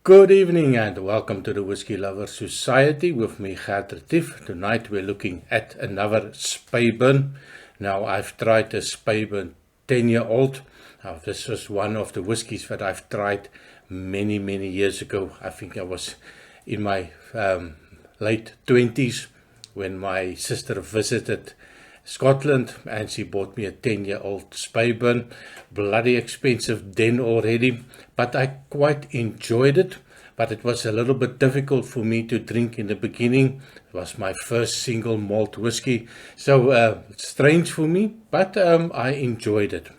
Good evening and welcome to the Whisky Lovers Society with me, Gert Retief. Tonight we're looking at another Speyburn. Now I've tried a Speyburn 10-year-old. Now this was one of the whiskies that I've tried many years ago. I think I was in my late 20s when my sister visited Scotland and she bought me a 10-year-old Speyburn. Bloody expensive then already, but I quite enjoyed it. But it was a little bit difficult for me to drink in the beginning. It was my first single malt whiskey, so strange for me, but I enjoyed it.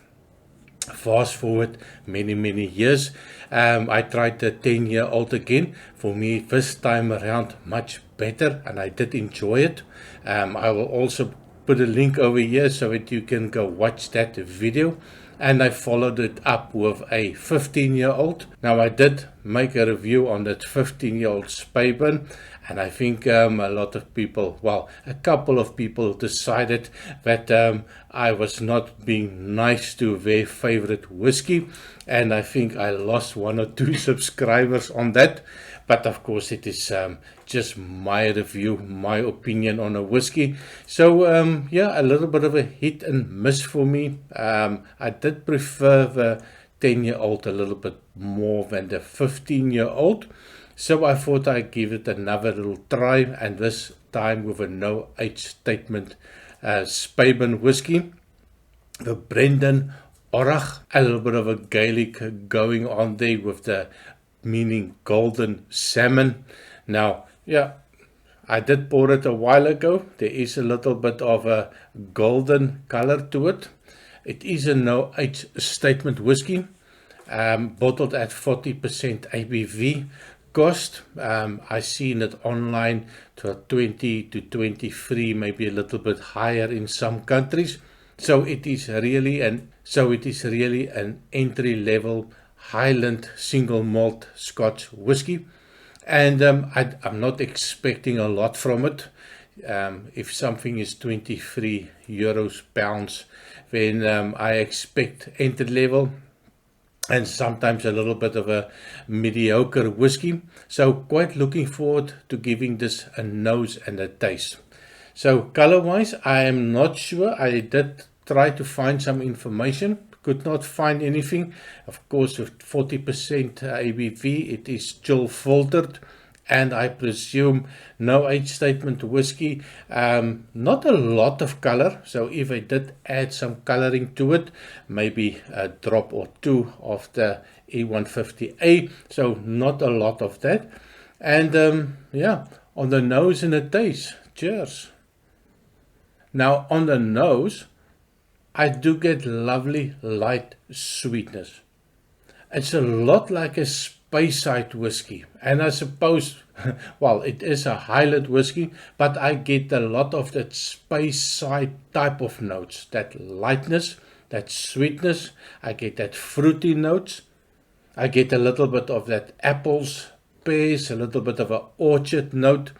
Fast forward many years, I tried the 10-year-old again. For me this time around much better, and I did enjoy it. I will also put a link over here so that you can go watch that video. And I followed it up with a 15-year-old. Now I did make a review on that 15-year-old Speyburn, and I think a lot of people, well, a couple of people decided that I was not being nice to their favorite whiskey, and I think I lost 1 or 2 subscribers on that. But of course it is just my review, my opinion on a whiskey. So yeah, a little bit of a hit and miss for me. I did prefer the 10-year-old a little bit more than the 15-year-old. So I thought I'd give it another little try, and this time with a no age statement Speyburn whiskey. The Bradan Orach, a little bit of a Gaelic going on there with the meaning golden salmon. Now, yeah, I did pour it a while ago. There is a little bit of a golden color to it. It is a no age statement whiskey, bottled at 40% ABV. Cost, I seen it online to 20 to 23, maybe a little bit higher in some countries. So it is really an entry level Highland single malt Scotch whiskey, and I'm not expecting a lot from it. If something is 23 euros pounds, then I expect entry level and sometimes a little bit of a mediocre whiskey. So quite looking forward to giving this a nose and a taste. So color wise, I am not sure. I did try to find some information, could not find anything. Of course, with 40% ABV, it is chill filtered, and I presume no age statement whiskey. Not a lot of color, so if I did add some coloring to it, maybe a drop or 2 of the E150A, so not a lot of that. And yeah, on the nose and the taste, cheers. Now on the nose, I do get lovely light sweetness. It's a lot like a Speyside whiskey, and I suppose, well, it is a Highland whiskey, but I get a lot of that Speyside type of notes, that lightness, that sweetness. I get that fruity notes. I get a little bit of that apples, pears, a little bit of an orchard note.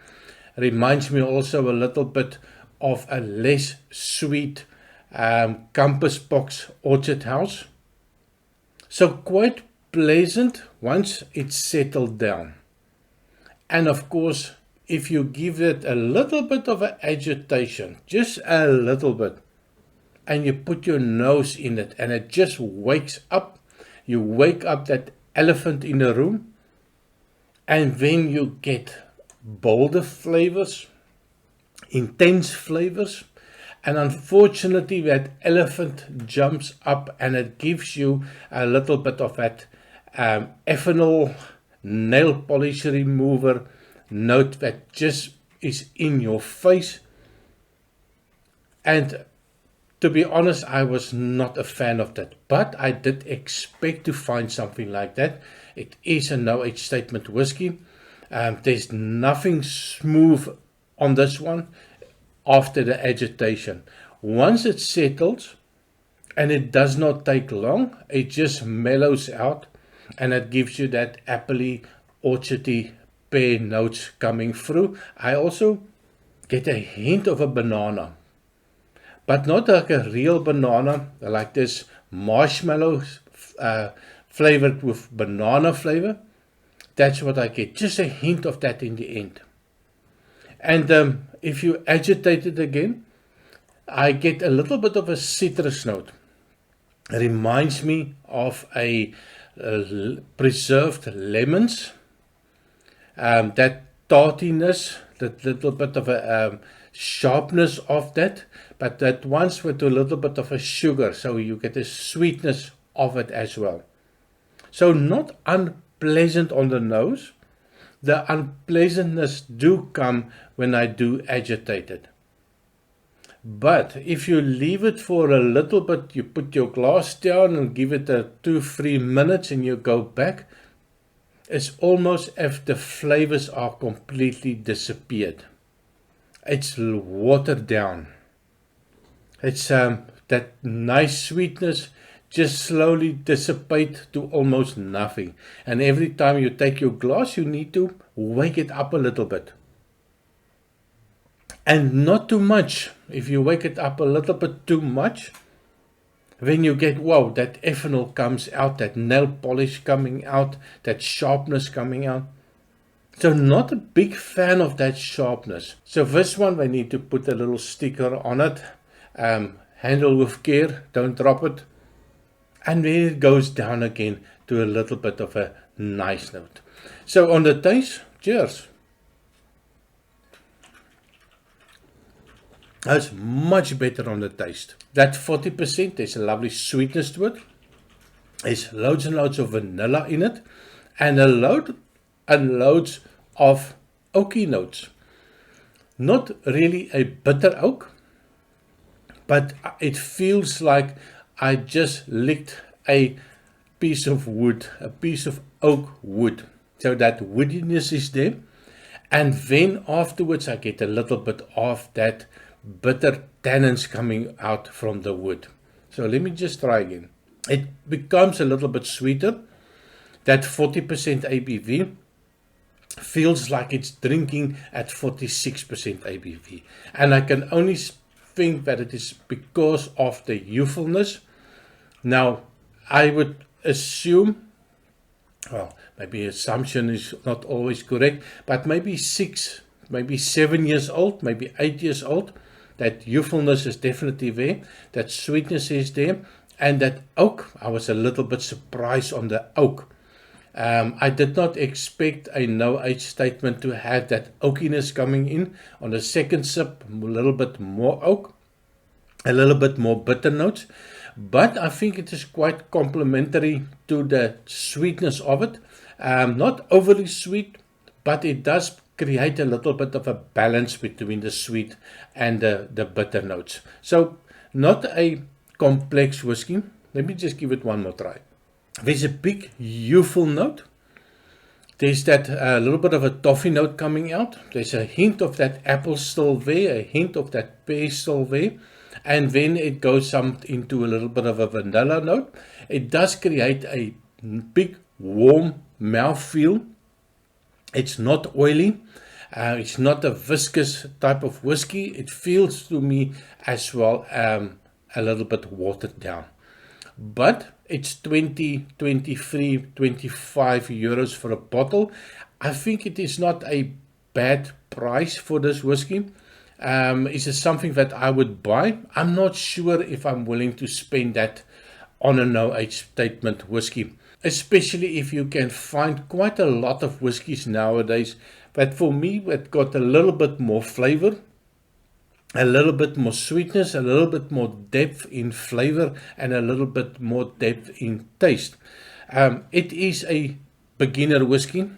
Reminds me also a little bit of a less sweet Campus Box Orchard House. So quite pleasant once it's settled down. And of course, if you give it a little bit of an agitation, just a little bit, and you put your nose in it and it just wakes up, you wake up that elephant in the room, and then you get bolder flavors, intense flavors. And unfortunately, that elephant jumps up and it gives you a little bit of that ethanol nail polish remover note that just is in your face. And to be honest, I was not a fan of that, but I did expect to find something like that. It is a no age statement whiskey. There's nothing smooth on this one. After the agitation, once it settles, and it does not take long, it just mellows out, and it gives you that appley, orchardy pear notes coming through. I also get a hint of a banana, but not like a real banana, like this marshmallow flavored with banana flavor. That's what I get, just a hint of that in the end. And if you agitate it again, I get a little bit of a citrus note. It reminds me of a preserved lemons, that tartiness, that little bit of a sharpness of that, but that once with a little bit of a sugar, so you get a sweetness of it as well. So not unpleasant on the nose. The unpleasantness do come when I do agitate it. But if you leave it for a little bit, you put your glass down and give it 2-3 minutes and you go back, it's almost as if the flavors are completely disappeared. It's watered down. It's that nice sweetness just slowly dissipate to almost nothing. And every time you take your glass, you need to wake it up a little bit. And not too much. If you wake it up a little bit too much, then you get, wow, that ethanol comes out, that nail polish coming out, that sharpness coming out. So not a big fan of that sharpness. So this one, I need to put a little sticker on it. Handle with care, don't drop it. And then it goes down again to a little bit of a nice note. So on the taste, cheers. That's much better on the taste. That 40%, there's a lovely sweetness to it. There's loads and loads of vanilla in it. And a load and loads of oaky notes. Not really a bitter oak, but it feels like I just licked a piece of wood, a piece of oak wood. So that woodiness is there. And then afterwards I get a little bit of that bitter tannins coming out from the wood. So let me just try again. It becomes a little bit sweeter. That 40% ABV feels like it's drinking at 46% ABV. And I can only think that it is because of the youthfulness. Now, I would assume, well, maybe assumption is not always correct, but maybe 6, maybe 7 years old, maybe 8 years old. That youthfulness is definitely there. That sweetness is there. And that oak, I was a little bit surprised on the oak. I did not expect a no-age statement to have that oakiness coming in. On the second sip, a little bit more oak, a little bit more bitter notes. But I think it is quite complementary to the sweetness of it. Not overly sweet, but it does create a little bit of a balance between the sweet and the bitter notes. So not a complex whiskey. Let me just give it one more try. There's a big youthful note. There's that little bit of a toffee note coming out. There's a hint of that apple still there, a hint of that pear still there. And then it goes into a little bit of a vanilla note. It does create a big warm mouthfeel. It's not oily. It's not a viscous type of whiskey. It feels to me as well a little bit watered down. But it's 20, 23, 25 euros for a bottle. I think it is not a bad price for this whiskey. Is it something that I would buy? I'm not sure if I'm willing to spend that on a no-age statement whiskey. Especially if you can find quite a lot of whiskies nowadays. But for me, it got a little bit more flavor, a little bit more sweetness, a little bit more depth in flavor, and a little bit more depth in taste. It is a beginner whiskey.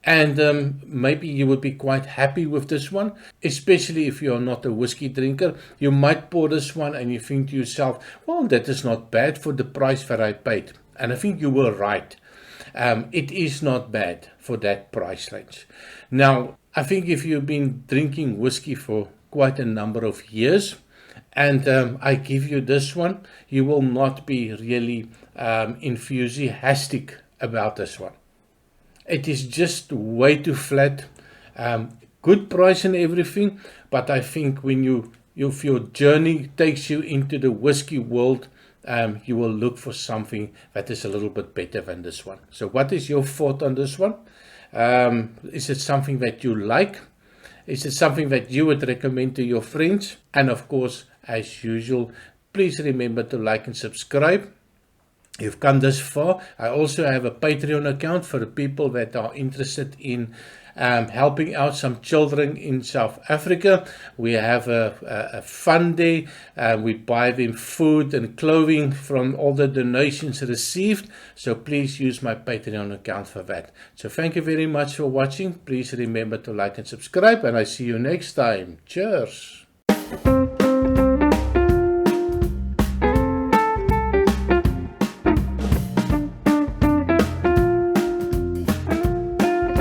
And maybe you would be quite happy with this one, especially if you're not a whiskey drinker. You might pour this one and you think to yourself, well, that is not bad for the price that I paid. And I think you were right. It is not bad for that price range. Now, I think if you've been drinking whiskey for quite a number of years, and I give you this one, you will not be really enthusiastic about this one. It is just way too flat. Good price and everything, but I think when if your journey takes you into the whiskey world, you will look for something that is a little bit better than this one. So what is your thought on this one? Is it something that you like? Is it something that you would recommend to your friends? And of course, as usual, please remember to like and subscribe. You've come this far. I also have a Patreon account for the people that are interested in helping out some children in South Africa. We have a fund there. We buy them food and clothing from all the donations received. So please use my Patreon account for that. So thank you very much for watching. Please remember to like and subscribe, and I see you next time. Cheers.